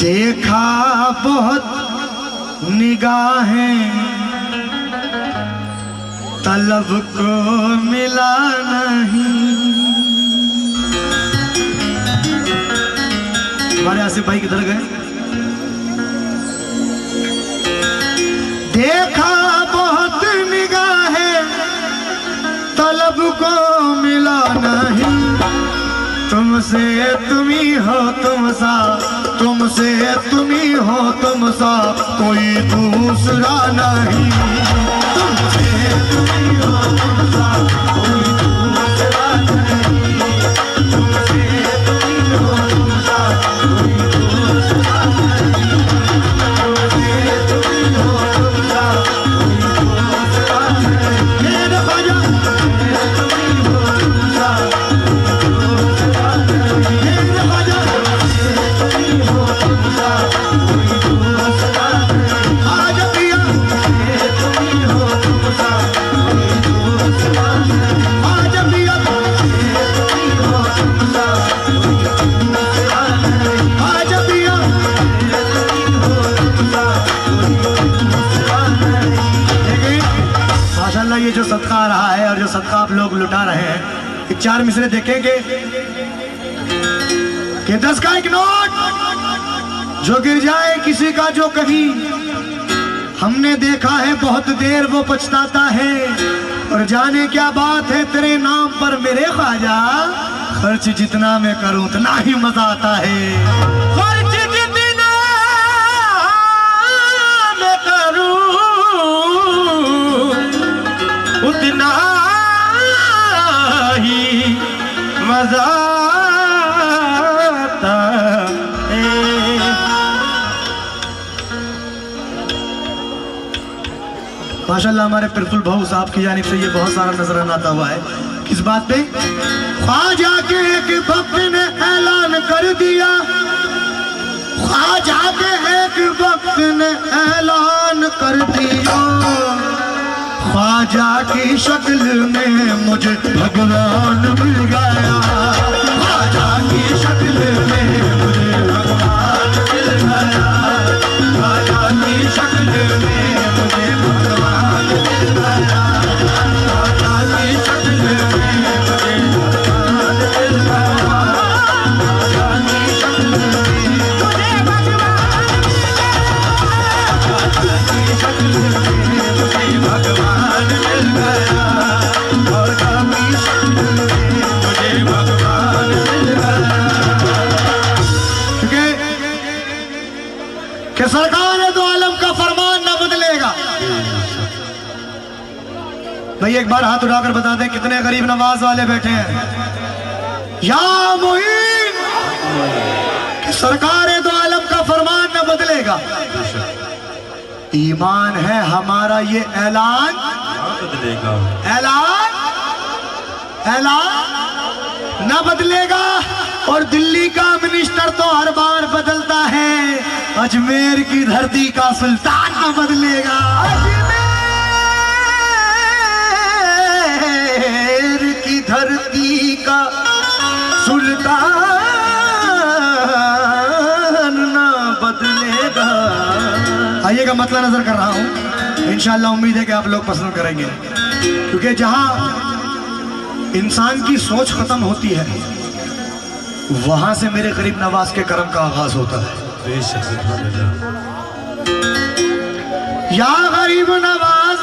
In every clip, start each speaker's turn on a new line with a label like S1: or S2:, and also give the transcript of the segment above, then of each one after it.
S1: देखा बहुत निगाहें तलब को मिला नहीं। हमारे आसिफ भाई किधर गए? देखा बहुत निगाहें तलब को मिला नहीं। तुमसे तुम ही हो तुम सा, तुमसे तुम ही हो तुम सा, कोई दूसरा नहीं। तुमसे तुम ही हो तुम सा, कोई दूसरा नहीं। तुमसे तुम ही हो तुम सा, कोई दूसरा नहीं। तुमसे तुम ही हो तुम सा, कोई दूसरा नहीं। मेरे ख्वाजा तुम ही हो तुम सा, ये जो सदका आ रहा है और जो सदका आप लोग लुटा रहे हैं, एक 4 मिसरे देखेंगे कि 10 का एक नोट जो गिर जाए किसी का जो कहीं, हमने देखा है बहुत देर वो पछताता है। और जाने क्या बात है तेरे नाम पर मेरे ख्वाजा, खर्च जितना मैं करूं उतना ही मजा आता है। खर्च जितना मैं करूं उतना ही मजा आता है। माशाल्लाह हमारे प्रफुल भाऊ साहब की जानिब से ये बहुत सारा नजराना आता हुआ है। किस बात पे? ख्वाजा के एक वक्त ने ऐलान कर दिया, ख्वाजा के एक वक्त ने ऐलान कर दिया, ख्वाजा की शक्ल में मुझे भगवान मिल गया। ख्वाजा की शक्ल में मुझे भगवान मिल गया। ख्वाजा की शक्ल में मुझे भगवान मिल गया। ख्वाजा की शक्ल में मुझे भगवान मिल गया। ख्वाजा की शक्ल में मुझे भगवान मिल गया। ख्वाजा की शक्ल में मुझे भगवान मिल गया। ख्वाजा की शक्ल में मुझे भगवान मिल गया। कि सरकार दो आलम का फरमान न बदलेगा। भाई एक बार हाथ उठाकर बता दें कितने गरीब नवाज वाले बैठे हैं। या मुईन, कि सरकार दो आलम का फरमान न बदलेगा। ईमान है हमारा ये ऐलान बदलेगा। ऐलान ऐलान न बदलेगा। और दिल्ली का मिनिस्टर तो हर बार बदलता है, अजमेर की धरती का सुल्तान न बदलेगा। अजमेर की धरती का सुल्तान न बदलेगा। आइएगा मतला नजर कर रहा हूं, इंशाअल्लाह उम्मीद है कि आप लोग पसंद करेंगे, क्योंकि जहां इंसान की सोच खत्म होती है वहां से मेरे गरीब नवाज के करम का आगाज होता है। या गरीब नवाज,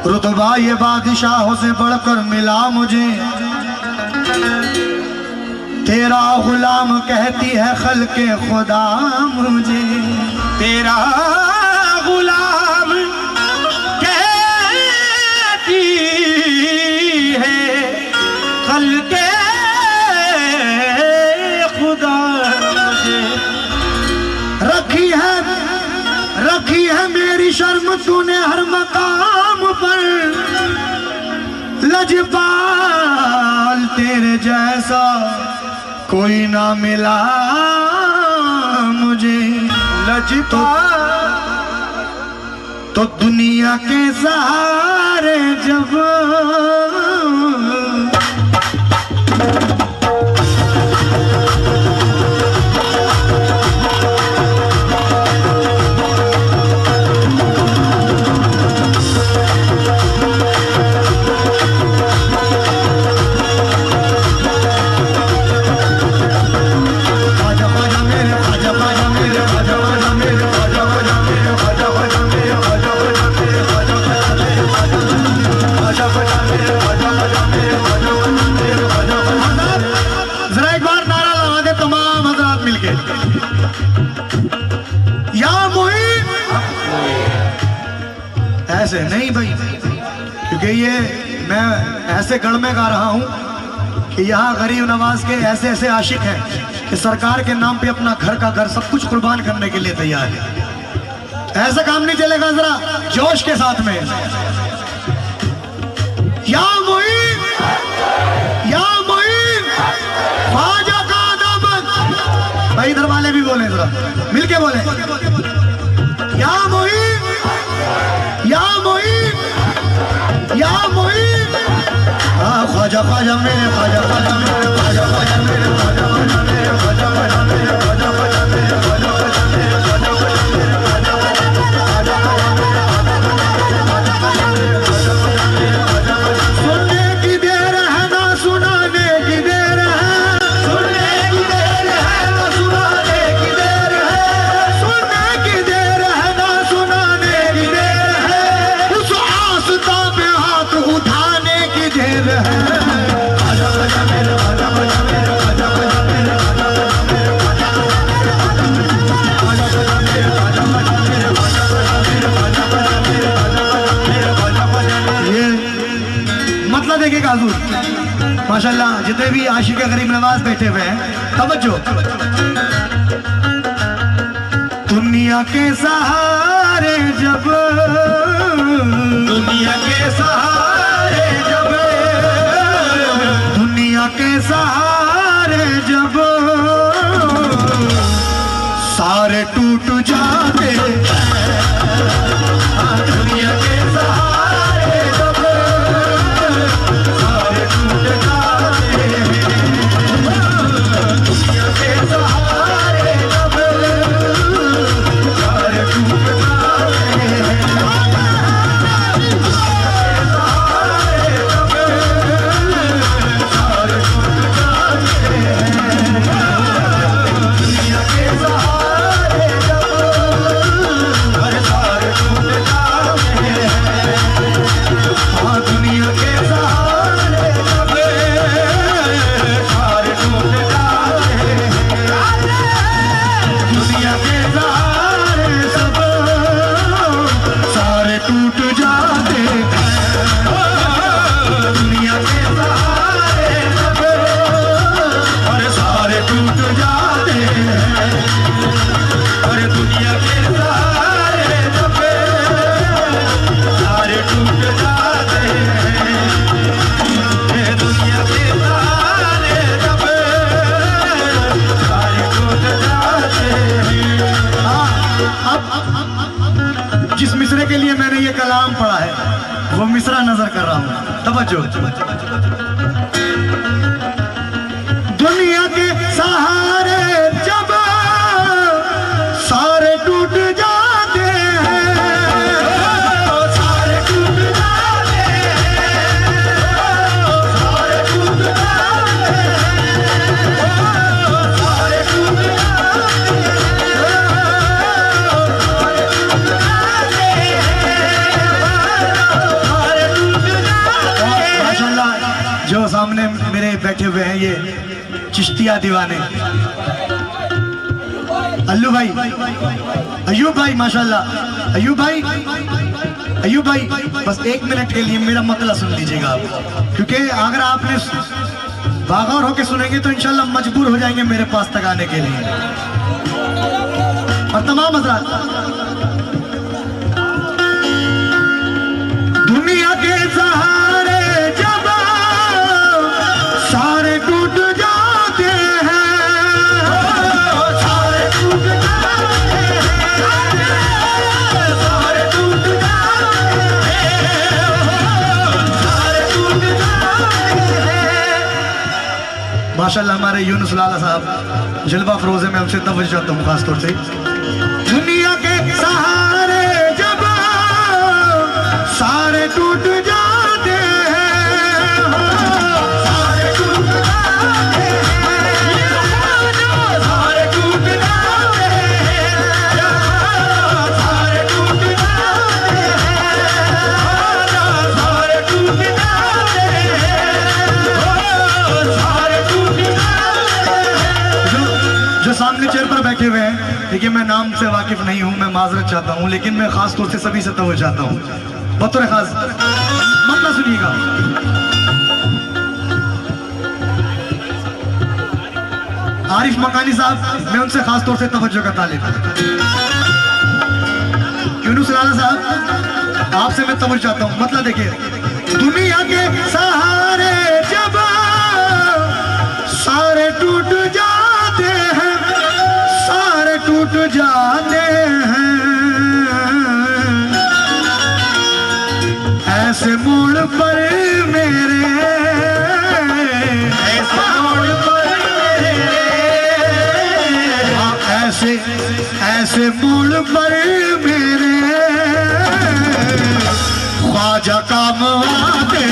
S1: रुतबा ये बादशाहों से बढ़कर मिला मुझे, तेरा गुलाम कहती है खल्के खुदा मुझे। तेरा गुलाम कहती है खल्के खुदा मुझे। रखी है मेरी शर्म तूने हर मकाम पर, लजपाल तेरे जैसा कोई ना मिला मुझे। लजपाल तो दुनिया के सहारे जब नहीं भाई, क्योंकि ये मैं ऐसे गढ़ में गा रहा हूँ कि यहाँ गरीब नवाज के ऐसे ऐसे आशिक हैं कि सरकार के नाम पे अपना घर का घर सब कुछ कुर्बान करने के लिए तैयार है। ऐसा काम नहीं चलेगा, जरा जोश के साथ में। या मुईन, या मुईन, ख्वाजा का दामन। भाई इधर वाले भी बोले, जरा मिलके बोले। या मुईन, या मुईन, या मुईन। हाँ ख्वाजा ख्वाजा मेरे, ख्वाजा ख्वाजा मेरे, ख्वाजा ख्वाजा मेरे, ख्वाजा ख्वाजा मेरे, ख्वाजा ख्वाजा मेरे, ख्वाजा ख्वाजा मेरे, ख्वाजा ख्वाजा मेरे, ख्वाजा ख्वाजा मेरे, ख्वाजा ख्वाजा मेरे, ख्वाजा ख्वाजा मेरे, ख्वाजा ख्वाजा मेरे, ख्वाजा ख्वाजा मेरे, ख्वाजा ख्वाजा। सुनने की देर है ना सुनाने की देर है, सुनने की देर है ना सुनाने की देर है, सुनने की देर है ना सुनाने की देर है, उस आस्था पे हाथ उठाने की देर है। ख्वाजा ख्वाजा मेरे, ख्वाजा ख्वाजा मेरे, ख्वाजा ख्वाजा मेरे, ख्वाजा ख्वाजा मेरे, ख्वाजा ख्वाजा मेरे, ख्वाजा ख्वाजा मेरे, ख्वाजा ख्वाजा मेरे, ख्वाजा ख्वाजा मेरे, ख्वाजा ख्वाजा मेरे, ख्वाजा ख्वाजा मेरे, ख्वाजा ख्वाजा मेरे। ये मतलब देखिएगा हुजूर, माशाल्लाह जितने भी आशिक गरीब नवाज बैठे हुए हैं, तवज्जो। दुनिया के सहारे जब, दुनिया के सहारे जब, दुनिया के सहारे जब सारे टूट जाते हैं, दुनिया के सहारे जब सारे टूट जाते हैं, दुनिया के सहारे जब सारे टूट जाते हैं, दुनिया के सहारे जब सारे टूट जाते हैं, हाँ दुनिया के सहारे जब सारे टूट जाते हैं, दुनिया के सहारे सब सारे टूट जाते हैं, दुनिया के सहारे सब अरे सारे टूट जाते हैं, अरे दुनिया के सहारे सब सारे टूट जाते हैं, दुनिया के सहारे सब सारे टूट जाते हैं। अब जिस मिसरे के लिए मैंने ये कलाम पढ़ा है वो मिसरा नजर कर रहा हूँ, तवज्जो। दुनिया के सहारे जब सारे टूट जाते हैं, सारे टूट जाते हैं, सारे टूट जाते हैं, सारे टूट जाते हैं। माशाल्लाह जो सामने मेरे बैठे हुए हैं ये चिश्तिया दीवाने, अल्लू भाई, अयूब भाई, माशाल्लाह अयूब भाई, अयूब भाई बस एक मिनट के लिए मेरा मतला सुन लीजिएगा आप, क्योंकि अगर आपने बागौर होके सुनेंगे तो इंशाल्लाह मजबूर हो जाएंगे मेरे पास तक आने के लिए। और तमाम हज़रात, दुनिया के सहारे जब सारे टूट जाते हैं, सारे टूट जाते हैं, सारे टूट जाते हैं, सारे टूट जाते हैं। माशाल्लाह हमारे यूनुस लाला साहब जलवा फरोज़े में हमसे तवज्जो चाहता हूँ खास तौर से। दुनिया के सहारे जब सारे टूट जाते हैं, सारे टूट जाते हैं, सारे टूट जाते हैं, सारे टूट जाते हैं, सारे टूट जाते हैं, सारे टूट जाते हैं। जो सामने चेयर पर बैठे हुए हैं, देखिए मैं नाम से वाकिफ नहीं हूँ, मैं माजरत चाहता हूँ, लेकिन मैं खास तौर से सभी से तवज्जो चाहता हूँ। बतौर खास मतलब सुनिएगा। आरिफ मकानी साहब, मैं उनसे खास तौर से तवज्जो का तालिब। यूनुस लाला साहब, आपसे मैं तवज्जो चाहता हूँ। मतलब देखिए, दुनिया के सहारे जब सारे टूट जाते हैं, सारे टूट जाते हैं, ऐसे मोड़ पर मेरे, ऐसे मोड़ पर मेरे, ऐसे मोड़ पर मेरे ख्वाजा काम आते,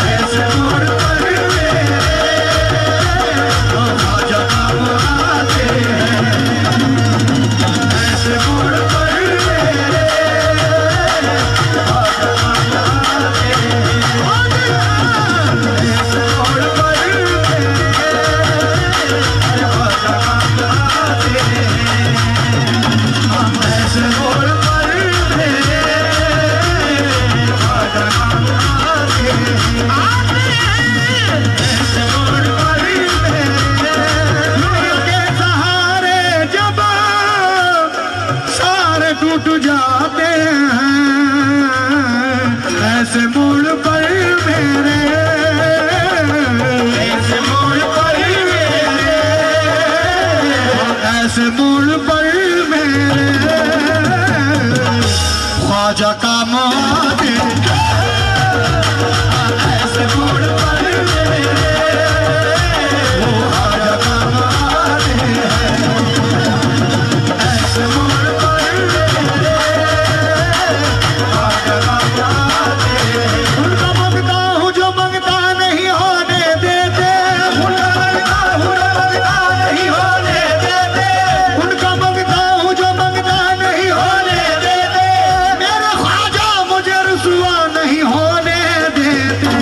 S1: ऐसे मोड़ पर मेरे ख्वाजा काम आते, ऐसे मोड़ पर मेरे ख्वाजा काम आते, ऐसे मोड़ पर मेरे ख्वाजा काम आते, ऐसे मोड़ पर मेरे ख्वाजा काम आते, ऐसे मोड़ पर मेरे दुनिया के सहारे जब सारे टूट जाते हैं, ऐसे मोड़ पर मेरे, ऐसे मोड़ पर मेरे, ऐसे मोड़ पर मेरे ख्वाजा काम आते, ऐसे मोड़ पर मेरे ख्वाजा काम आते, ऐसे मोड़ पर मेरे ख्वाजा काम आते। उनका मांगता हूँ जो मांगता नहीं होने देते, उनका मांगता हूँ जो मांगता नहीं होने देते, उनका मांगता हूँ जो मांगता नहीं होने देते, मेरे ख्वाजा मुझे रुसवा नहीं होने देते,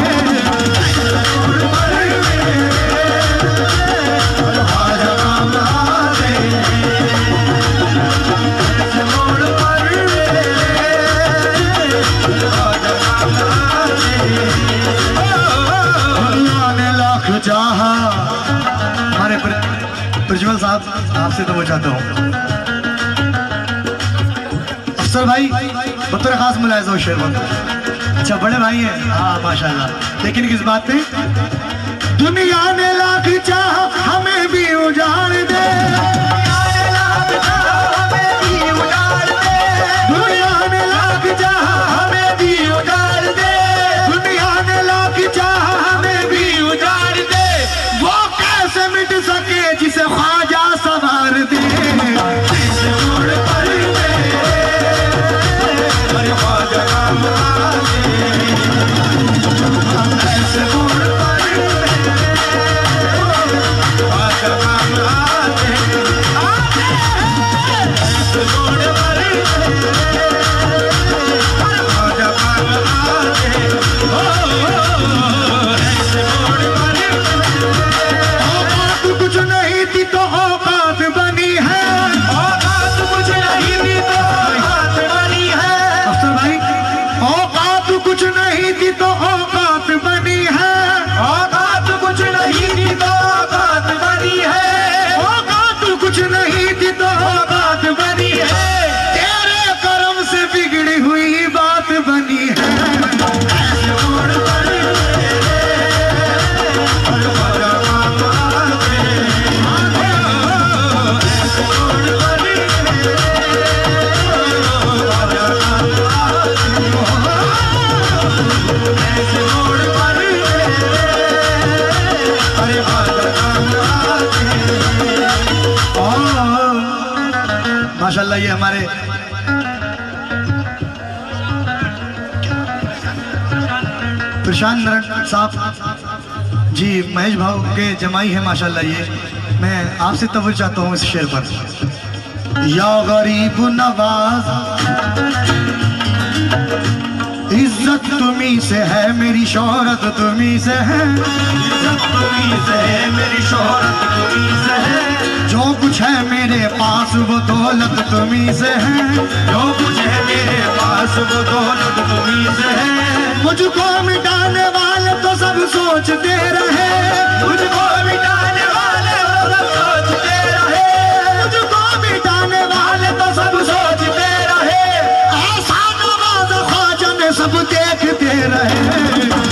S1: ऐसे मोड़ पर मेरे ख्वाजा काम आते, ऐसे मोड़ पर मेरे ख्वाजा काम आते। अल्लाह ने लाख चाहा। हमारे प्रज्वल साहब, आपसे तो वो चाहता हूँ। अफसर भाई बतौर खास मुलायजा हो शेर बंद। अच्छा बड़े भाई हैं, हाँ माशाल्लाह। लेकिन किस बात पे? दुनिया ने लाख चाह हमें भी उजाड़ दे, दुनिया ने लाख चाह हमें भी उजाड़ दे, दुनिया ने लाख चाह हमें भी उजाड़ दे, दुनिया ने लाख चाह हमें भी उजाड़ दे, वो कैसे मिट सके जिसे ख्वाजा संवार दे, ऐसे मोड़ पर मेरे ख्वाजा काम आते, ऐसे मोड़ पर ख्वाजा काम आते, ऐसे मोड़ पर ख्वाजा काम आते, ऐसे मोड़ पर औकात कुछ नहीं थी तो औकात बनी है, औकात कुछ नहीं थी तो औकात बनी है। अफसर भाई, औकात कुछ नहीं थी तो औकात बनी है, औकात कुछ नहीं थी तो औकात बनी है, औकात कुछ नहीं थी तो औकात बनी है, तेरे करम से बिगड़ी हुई बात बनी है, ऐसे मोड़ पर मेरे ख्वाजा काम आते, ऐसे मोड़ पर मेरे ख्वाजा काम आते, ऐसे मोड़ पर मेरे ख्वाजा काम आते। माशाल्लाह ये हमारे प्रशांत नारायण साहब जी महेश भाव के जमाई है माशाल्लाह। ये मैं आपसे तवज्जो चाहता हूँ इस शेर पर। या गरीब नवाज इज्जत तुम्ही से है, मेरी शोहरत तुम्ही से है, इज्जत तुम्ही से है, मेरी शोहरत तुम्ही से है, जो कुछ है मेरे पास वो दौलत तुम्हीं से है, जो कुछ है मेरे पास वो दौलत तुम्हीं से है। मुझको मिटाने वाले तो सब सोचते रहे, मुझको मिटाने वाले तो सब सोचते रहे, मुझको मिटाने वाले तो सब सोचते रहे। ऐसा नवाज़ ख्वाजा ने सब देखते रहे।